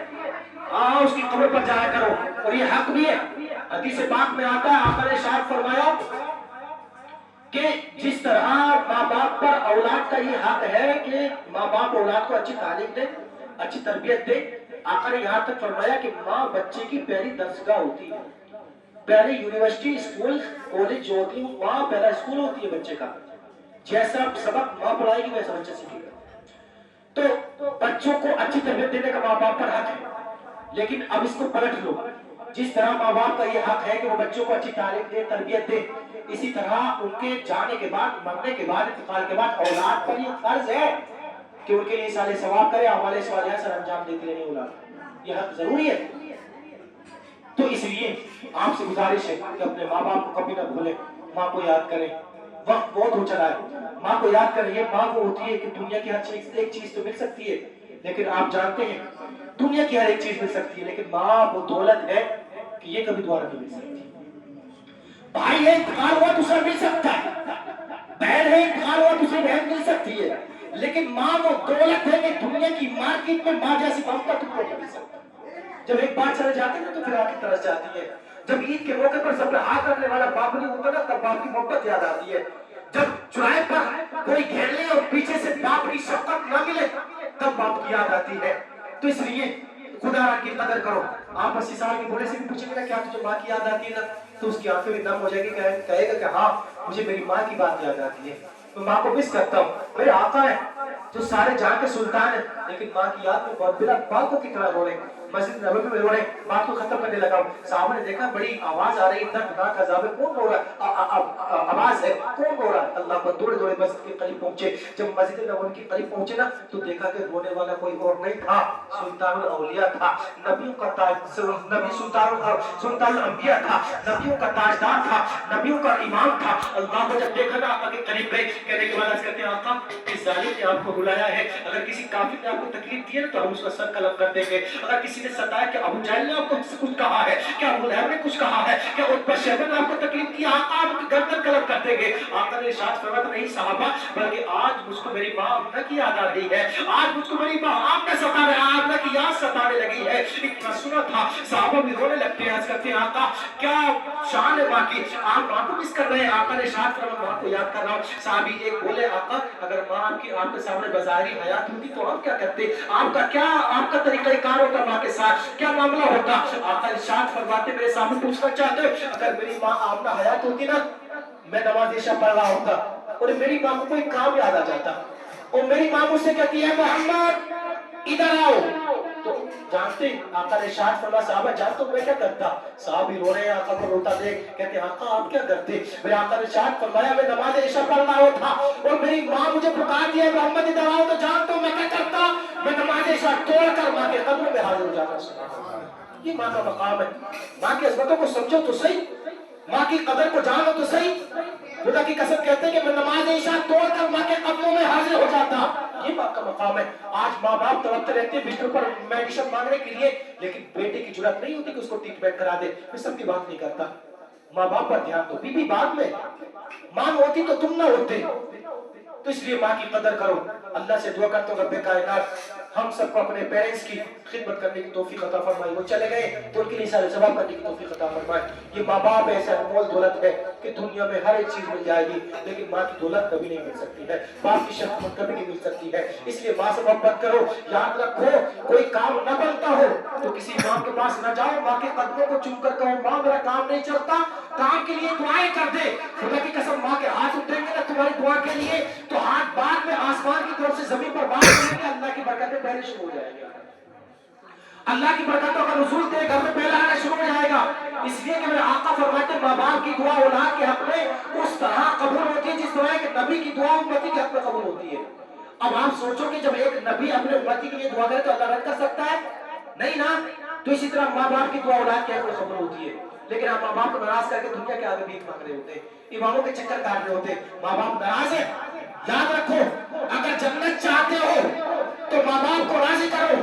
ہاں اس کی قبر پر جایا کرو. اور یہ حق بھی ہے, حدیث پاک میں آتا ہے, آقا نے ارشاد فرمایا کہ جس طرح ماں باپ پر اولاد کا یہ حق ہے کہ ماں باپ اولاد کو اچھی تعلیم دے, اچھی تربیت دے. آقا نے یہاں تک فرمایا کہ ماں بچے کی پہلی درسگاہ ہوتی ہے, پہلی یونیورسٹی, اسکول, کالج جو ہوتی ہے وہ ماں پہلا اسکول ہوتی ہے بچے کا. جیسا سبق ماں پڑھائے گی ویسا بچہ سیکھے گا. تو بچوں کو اچھی تربیت دینے کا ماں باپ پر حق ہے. لیکن اب اس کو پلٹ لو, جس طرح ماں باپ کا یہ حق ہے کہ وہ بچوں کو اچھی تعلیم دے, تربیت دے, اسی طرح ان کے جانے کے بعد, مرنے کے بعد, انتقال کے بعد اولاد پر یہ فرض ہے کہ ان کے لیے سارے ثواب کرے, اعمال صالحہ سر انجام دیتے رہے اولاد. یہ حق ضروری ہے. تو اس لیے آپ سے گزارش ہے کہ اپنے ماں باپ کو کبھی نہ بھولیں, ماں کو یاد کریں. وقت بہت ہو چلا ہے, ماں کو یاد کریں. یہ ماں وہ ہوتی ہے کہ دنیا کی ہر چیز, ایک چیز تو مل سکتی ہے لیکن آپ جانتے ہیں دنیا کی ہر ایک چیز مل سکتی ہے, لیکن ماں وہ دولت ہے کہ یہ کبھی دوبارہ نہیں مل سکتی. بھائی ہے انتقال ہوا تو اسے مل سکتا ہے, بہن ہے انتقال ہوا تو اسے بہن مل سکتی ہے, لیکن ماں وہ دولت ہے کہ دنیا کی مارکیٹ میں ماں جیسی ممتا تم کو نہیں مل سکتی. جب ایک بات چلے جاتے ہیں تو پھر آ کے ترس جاتی ہے. جب عید کے موقع پر سب پہ ہاتھ رکھنے والا باپ نہیں ہوتا نا, تب باپ کی محبت یاد آتی ہے. جب چوراہے پر کوئی گھیر لے اور پیچھے سے باپ کی شفقت نہ ملے, تب باپ کی یاد آتی ہے. تو اس لیے خدا کی قدر کرو. آپ 80 سال کے بوڑھے سے بھی پوچھیں گے نا کیا تجھے ماں کی یاد آتی ہے نا, تو اس کی آنکھیں بھی نم ہو جائے گی, کہے گا کہ ہاں مجھے میری ماں کی بات یاد آتی ہے. میں ماں کو مس کرتا ہوں. میرے آقا ہے جو سارے جہاں کے سلطان ہیں, لیکن ماں کی یاد میں بہت بلا باپ کو کتنا رو رہے. مسجد نبوی میں رو رہے. بات کو ختم کرنے لگا ہوں. صحابہ نے دیکھا بڑی آواز آ رہی ہے, دردناک عذاب ہے, کون رو رہا ہے, آواز ہے, کون رو رہا ہے. اللہ پر دوڑے دوڑے مسجد کے قریب پہنچے. جب مسجد نبوی کے قریب پہنچے نا, تو دیکھا کہ رونے والا کوئی اور نہیں تھا, سلطان الاولیاء تھا, نبیوں کا تاج, نبی سلطان الانبیاء تھا, نبیوں کا تاجدار تھا, نبیوں کا امام تھا. اللہ کو جب دیکھا نا, آقا کے قریب گئے, کہنے کے بعد کہتے ہیں آقا اس ظالم نے آپ کو بلایا ہے, اگر کسی کافر نے آپ کو تکلیف دی ہے تو ہم اس کا سر قلم کر دیں گے. اگر کسی نے ستایا کہ ابو جہل نے آپ کو کچھ کہا ہے, کیا ابو لہب نے کچھ کہا ہے, کیا عتبہ شیبہ نے آپ کو تکلیف دی, آقا آپ کی گردن قلم کر دیں گے. آقا نے ارشاد فرمایا نہیں صحابہ, بلکہ آج مجھ کو میری ماں آمنہ کی یاد آ رہی ہے, آج مجھ کو میری ماں آمنہ ستانے, آمنہ کی یاد ستانے لگی ہے. اتنا سنا تھا صحابہ بھی رونے لگتے ہیں, عرض کرتے ہیں آقا کیا شان ہے ماں کی, آپ ماں کو مس کر رہے ہیں. آقا نے ارشاد فرمایا ماں کو یاد کر رہا ہوں. صحابی ایک بولے آقا اگر ماں آپ کی آپ کے سامنے بظاہری حیات ہوتی تو آپ کیا کرتے, آپ کا طریقہ کار ہوتا ماں کے ساتھ, کیا معاملہ ہوتا. آقا ارشاد فرماتے میرے سامنے پوچھنا چاہتے ہو, اگر میری ماں آمنہ حیات ہوتی نا, میں نماز عشاء پڑھ رہا ہوتا اور میری ماں کو کوئی کام یاد آ جاتا اور میری ماں مجھ سے کہتی ہے محمد ادھر آؤ, تو جانتے آقا نے ارشاد فرمایا صحابہ جان تو میں کیا کرتا. صحابی رو رہے ہیں, آقا کو روتا دیکھ کہتے ہیں آقا آپ کیا کرتے. میرے آقا نے ارشاد فرمایا میں نماز عشاء پڑھ رہا تھا اور میری ماں مجھے پکار دیا محمد ادھر آؤ, تو جان تو میں کیا کرتا, میں نماز عشاء توڑ کر ماں کے قدموں میں حاضر ہو جاتا. یہ ماں کا مقام ہے. ماں کی عظمتوں کو سمجھو تو صحیح, ماں کی قدر کو جانو تو صحیح. خدا کی قسم کہتے ہیں کہ میں نماز عشاء توڑ کر ماں کے قدموں میں حاضر ہو جاتا. یہ ماں کا مقام ہے. آج ماں باپ تڑپتے رہتے ہیں بستر پر میڈیسن مانگنے کے لیے, لیکن بیٹے کی جرات نہیں ہوتی کہ اس کو ٹریٹمنٹ کرا دے. میں سب کی بات نہیں کرتا, ماں باپ پر دھیان دو. بی بی بعد میں, ماں ہوتی تو تم نہ ہوتے. تو اس لیے ماں کی قدر کرو. اللہ سے دعا کرتا ہوں رب کائنات ہم سب کو اپنے پیرنٹس کی خدمت کرنے کی توفیق عطا فرمائے. وہ چلے گئے تو ان کے لیے سارے ثواب کرنے کی توفیق عطا فرمائے. یہ ماں باپ ایسا انمول دولت ہے کہ دنیا میں ہر ایک چیز مل جائے گی, لیکن ماں کی دولت کبھی نہیں مل سکتی ہے, باپ کی شفقت کبھی نہیں مل سکتی ہے. اس لیے ماں سے محبت کرو. یاد رکھو کوئی کام نہ بنتا ہو تو کسی ماں کے پاس نہ جاؤ, ماں کے قدموں کو چوم کر کہو ماں میرا کام نہیں چلتا, کام کے لیے دعائیں کر دے. خدا کی قسم ماں کے ہاتھ اٹھیں گے نا تمہاری دعا کے لیے, تو ہاتھ بعد میں آسمان کی طرف سے زمین پر بات کریں گے, اللہ کی برکتیں پہلے شروع ہو جائیں گے. اللہ کی برکتوں کا نزول تیرے گھر میں پہلا آنا شروع ہو جائے گا. اس لیے کہ میرے آقا فرماتے ہیں ماں باپ کی دعا اولاد کے حق میں اس طرح قبول ہوتی ہے جس طرح کہ نبی کی دعا امتی کے حق میں قبول ہوتی ہے. اب آپ سوچو کہ جب ایک نبی اپنے امتی کے لیے دعا کرے تو اللہ رد کر سکتا ہے نہیں نا. تو اسی طرح ماں باپ کی دعا اولاد کے حق میں قبول ہوتی ہے. لیکن آپ ماں باپ کو ناراض کر کے دنیا کے آگے بھیک مانگ رہے ہوتے, اماموں کے چکر کاٹ رہے ہوتے. ماں باپ ناراض ہے, یاد رکھو اگر جنت چاہتے ہو تو ماں باپ کو راضی کرو,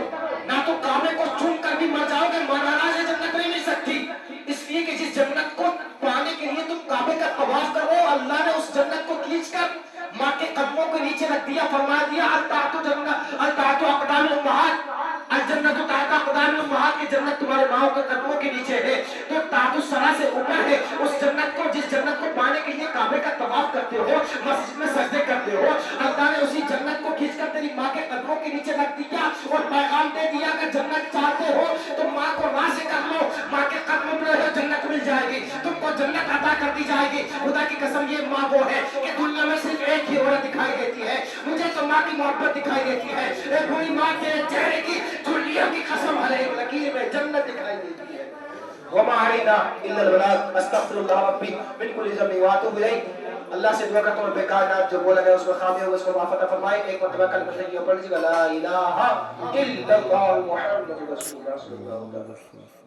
نہ تو کعبے کو چوم کر بھی مر جاؤ گے, ماں ناراض ہے جنت نہیں مل سکتی. اس لیے کہ جس جنت کو پانے کے لیے تم کعبے کا طواف کرو, اللہ نے اس جنت کو کھینچ کر ماں کے قدموں کے نیچے رکھ دیا. فرما دیا الطاعت جنت, الطاعت اقدام الامہات, الجنت تحت اقدام الامہات, کی جنت تمہارے ماں کے قدموں کے نیچے ہے. تو طاعت السرا سے اوپر ہے. اس جنت کو, جس جنت کو پانے کے لیے کعبے کا طواف کرتے ہو, مسجد میں سجدے کرتے ہو, اللہ نے اسی جنت کو کھینچ کر تیری ماں کے قدموں کے نیچے رکھ دیا اور پیغام دے دیا کہ جنت چاہتے ہو تو ماں کو راضی کر لو, ماں کے قدموں پہ رہو, جنت مل جائے گی, تم کو جنت عطا کر دی جائے گی. خدا کی قسم یہ ماں وہ ہے کہ دنیا میں صرف ایک ہی عورت دکھائی دیتی ہے, مجھے تو ماں کی محبت دکھائی دیتی ہے. ایک بڑی ماں کے چہرے کی جھریوں کی قسم علیہ لکیر میں جنت دکھائی دیتی ہے. وما علینا الا البلاغ, استغفر اللہ ربی من کل ذنب واتوب الیہ. اللہ سے دعا کرتا ہوں بے کائنات جو بولا گیا اس میں خامی ہو اس کو معاف عطا فرمائے. ایک مرتبہ کلمہ طیبہ پڑھ لیجیے لا الہ الا اللہ محمد رسول اللہ صلی اللہ علیہ وسلم.